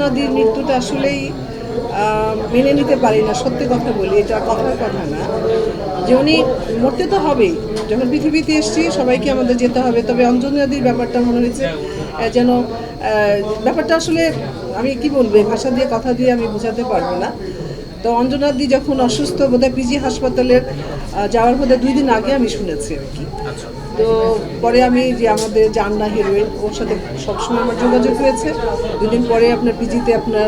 অঞ্জনাদির মৃত্যুটা আসলেই মেনে নিতে পারি না, সত্যি কথা বলি, এটা কথার কথা না যে উনি মরতে তো হবেই, যখন পৃথিবীতে এসেছি সবাইকে আমাদের যেতে হবে। তবে অঞ্জনাদির ব্যাপারটা মনে হয়েছে যেন ব্যাপারটা আসলে আমি কি বলবো, ভাষা দিয়ে কথা দিয়ে আমি বোঝাতে পারবো না। তো অঞ্জনাদি যখন অসুস্থ, বোধহয় পিজি হাসপাতালের যাওয়ার বোধহয় 2 দিন আগে আমি শুনেছি আর কি। তো পরে আমি যে আমাদের জান্না হিরোইন, ওর সাথে সবসময় আমার যোগাযোগ হয়েছে। 2 দিন পরে আপনার পিজিতে আপনার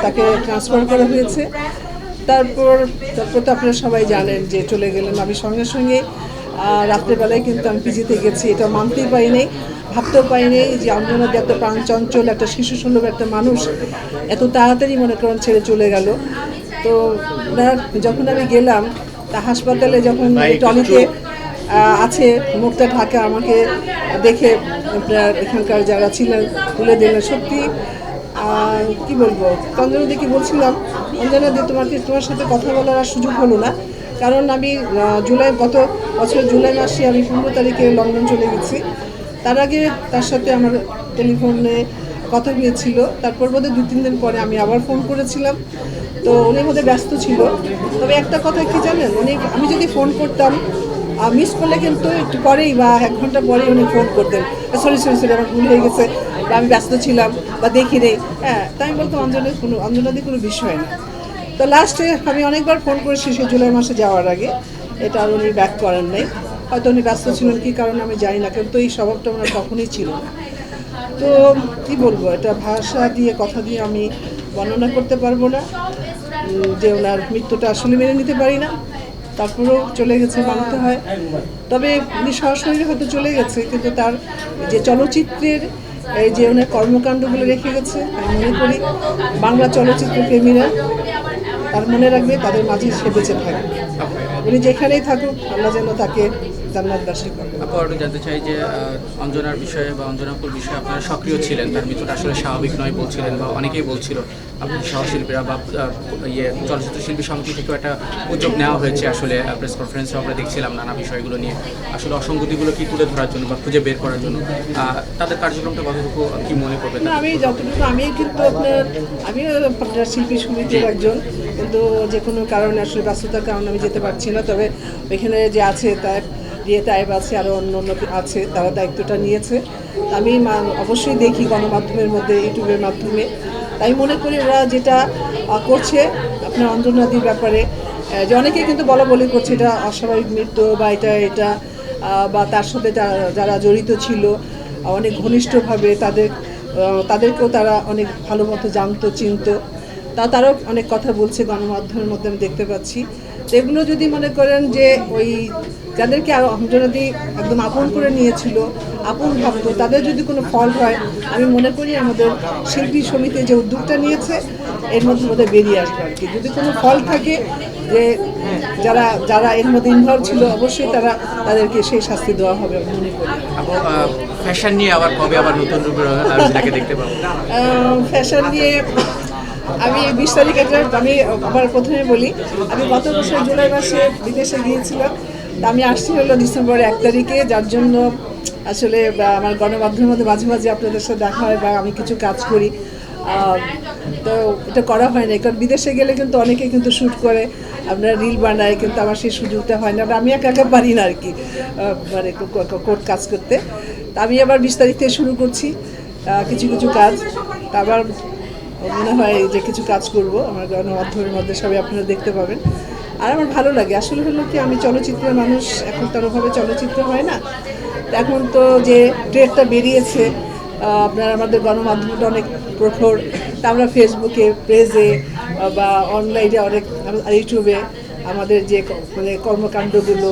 তাকে ট্রান্সফার করা হয়েছে। তারপর তারপর তো আপনারা সবাই জানেন যে চলে গেলেন। আমি সঙ্গে সঙ্গে রাত্রেবেলায় কিন্তু আমি পিজিতে গেছি, এটা মানতেই পারিনি, ভাবতেও পারিনি যে অঞ্জনাদি এত প্রাণচঞ্চল একটা শিশু সুলভ একটা মানুষ এত তাড়াতাড়ি মনে করেন ছেড়ে চলে গেল। তো যখন আমি গেলাম তা হাসপাতালে, যখন ট্রলিতে আছে, মুখটা ঢাকা, আমাকে দেখে আপনার এখানকার যারা ছিলেন তুলে দিলেন। সত্যি কি বলবো, অঞ্জনাদিকে বলছিলাম, অঞ্জনাদি তোমার সাথে কথা বলার আর সুযোগ হলো না, কারণ আমি গত বছর জুলাই মাসে আমি 15 তারিখে লন্ডন চলে গেছি। তার আগে তার সাথে আমার টেলিফোনে কথা হয়েছিল। তারপর বোধহয় 2-3 দিন পরে আমি আবার ফোন করেছিলাম, তো উনি বোধহয় ব্যস্ত ছিল। তবে একটা কথা কি জানেন, আমি যদি ফোন করতাম মিস করলে কিন্তু একটু পরেই বা 1 ঘন্টা পরেই উনি ফোন করতেন, সরি সরি সরি আমার ভুল হয়ে গেছে, বা আমি ব্যস্ত ছিলাম বা দেখি নেই। হ্যাঁ, তাই আমি বলতাম অঞ্জনাদি কোনো বিষয় না। তো লাস্টে আমি অনেকবার ফোন করেছি সেই জুলাই মাসে যাওয়ার আগে, এটা আর উনি ব্যাক করেন নাই। হয়তো উনি ব্যস্ত ছিলেন কী কারণে আমি জানি না, কিন্তু এই স্বভাবটা ওনার কখনোই ছিল না। তো কী বলবো, এটা ভাষা দিয়ে কথা দিয়ে আমি বর্ণনা করতে পারবো না যে ওনার মৃত্যুটা আসলে মেনে নিতে পারি না। তারপরেও চলে গেছে, মানতে হয়। তবে উনি সরাসরি হয়তো চলে গেছে, কিন্তু তার যে চলচ্চিত্রের এই যে ওনার কর্মকাণ্ডগুলো রেখে গেছে, আমি মনে করি বাংলা চলচ্চিত্র প্রেমীরা তার মনে রাখবে, তাদের মাঝে সে বেঁচে থাকবে। উনি যেখানেই থাকুক, আল্লাহ যেন তাকে জান্নাতবাসী করবে। আপু আরও জানতে চাই যে অঞ্জনার বিষয়ে বা অঞ্জনাপুর বিষয়ে আপনারা সক্রিয় ছিলেন, তার মৃত্যুটা আসলে স্বাভাবিক নয় বলছিলেন বা অনেকেই বলছিল। আপনি সহশিল্পীরা বা চলচ্চিত্র শিল্পী সমিতি থেকেও একটা উদ্যোগ নেওয়া হয়েছে, আসলে প্রেস কনফারেন্সে আমরা দেখছিলাম নানা বিষয়গুলো নিয়ে, আসলে অসঙ্গতিগুলো কি তুলে ধরার জন্য বা খুঁজে বের করার জন্য তাদের কার্যক্রমটা কতটুকু কি মনে করবেন? না, আমি যতটুকু, আমি কিন্তু আমিও আপনার শিল্পী সমিতির একজন, কিন্তু যে কোনো কারণে আসলে ব্যস্ততার কারণে আমি যেতে পারছি না। তবে এখানে যে আছে তার তাইব আছে, আরও অন্য অন্য আছে, তারা দায়িত্বটা নিয়েছে। আমি অবশ্যই দেখি গণমাধ্যমের মধ্যে, ইউটিউবের মাধ্যমে। তাই মনে করি ওরা যেটা করছে আপনার অঞ্জনাদির ব্যাপারে, যে অনেকে কিন্তু বলা বলি করছে এটা অস্বাভাবিক মৃত্যু বা এটা বা তার সাথে যারা জড়িত ছিল অনেক ঘনিষ্ঠভাবে, তাদেরকেও তারা অনেক ভালো মতো জানতো, চিনতো। তারাও অনেক কথা বলছে গণমাধ্যমের মধ্যে, আমি দেখতে পাচ্ছি। তো এগুলো যদি মনে করেন যে ওই যাদেরকে অঞ্জনাদি একদম আপন করে নিয়েছিল, আপন ভাবতো, তাদের যদি কোনো ফল হয়, আমি মনে করি আমাদের শিল্পী সমিতি যে উদ্যোগটা নিয়েছে এর মধ্যে মধ্যে বেরিয়ে আসবে আর কি। যদি কোনো ফল থাকে যে যারা যারা এর মধ্যে ইনভলভ ছিল, অবশ্যই তাদেরকে সেই শাস্তি দেওয়া হবে আমি মনে করি। ফ্যাশন নিয়ে আবার কবে আবার নতুন রূপে রঞ্জিতাকে দেখতে পাবো? ফ্যাশন নিয়ে আমি 20 তারিখে আমি আবার প্রথমে বলি, আমি গত বছর জুলাই মাসে বিদেশে গিয়েছিলাম। তা আমি আসছি হলো ডিসেম্বরের 1 তারিখে, যার জন্য আসলে আমার গণমাধ্যমের মধ্যে মাঝে মাঝে আপনাদের সাথে দেখা হয় বা আমি কিছু কাজ করি, তো এটা করা হয় না। কারণ বিদেশে গেলে কিন্তু অনেকে কিন্তু শ্যুট করে, আপনারা রিল বানায়, কিন্তু আমার সেই সুযোগটা হয় না। আমি একা একা পারি না আর কি, মানে কোর্ট কাজ করতে। তা আমি আবার 20 তারিখ থেকে শুরু করছি কিছু কিছু কাজ। তা আবার মনে হয় যে কিছু কাজ করব আমার গণমাধ্যমের মধ্যে, সবাই আপনারা দেখতে পাবেন। আর আমার ভালো লাগে, আসলে হলো কি, আমি চলচ্চিত্রের মানুষ, এখন তো ওভাবে চলচ্চিত্র হয় না। এখন তো যে ট্রেডটা বেরিয়েছে, আপনার আমাদের গণমাধ্যমটা অনেক প্রখর, তা আমরা ফেসবুকে, পেজে বা অনলাইনে অনেক, ইউটিউবে আমাদের যে মানে কর্মকাণ্ডগুলো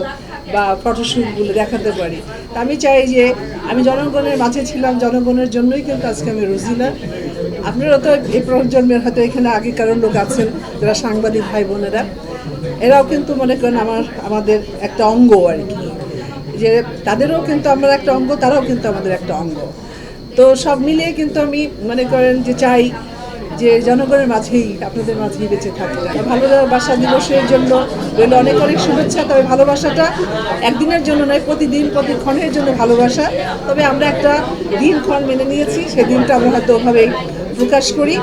বা ফটোশ্যুটগুলো দেখাতে পারি। তা আমি চাই যে আমি জনগণের মাঝে ছিলাম, জনগণের জন্যই কিন্তু আজকে আমি রোজিনা। আপনারা তো এই প্রজন্মের হয়তো এখানে আগেকার লোক আছেন যারা সাংবাদিক ভাই বোনেরা, এরাও কিন্তু মনে করেন আমাদের একটা অঙ্গ আর কি, যে তাদেরও কিন্তু আমরা একটা অঙ্গ, তারাও কিন্তু আমাদের একটা অঙ্গ। তো সব মিলিয়ে কিন্তু আমি মনে করেন যে চাই যে জনগণের মাঝেই আপনাদের মাঝেই বেঁচে থাকে। ভালোবাসা দিবসের জন্য রইল অনেক অনেক শুভেচ্ছা। তবে ভালোবাসাটা একদিনের জন্য নয়, প্রতিদিন প্রতিক্ষণের জন্য ভালোবাসা। তবে আমরা একটা দিনক্ষণ মেনে নিয়েছি, সেদিনটা আমরা হয়তো ওভাবেই প্রকাশ করি।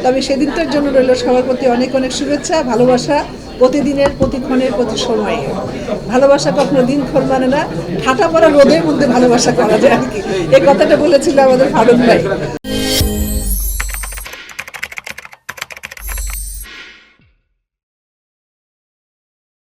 তবে সেদিনটার জন্য রইল সবার প্রতি অনেক অনেক শুভেচ্ছা। ভালোবাসা প্রতিদিনের, প্রতিক্ষণের, প্রতি সময়ে। ভালোবাসা কখনো দিনক্ষণ মানে না, ঠাটা পড়া রোদের মধ্যে ভালোবাসা করা যায় আর কি। এই কথাটা বলেছিল আমাদের ফারুক ভাই।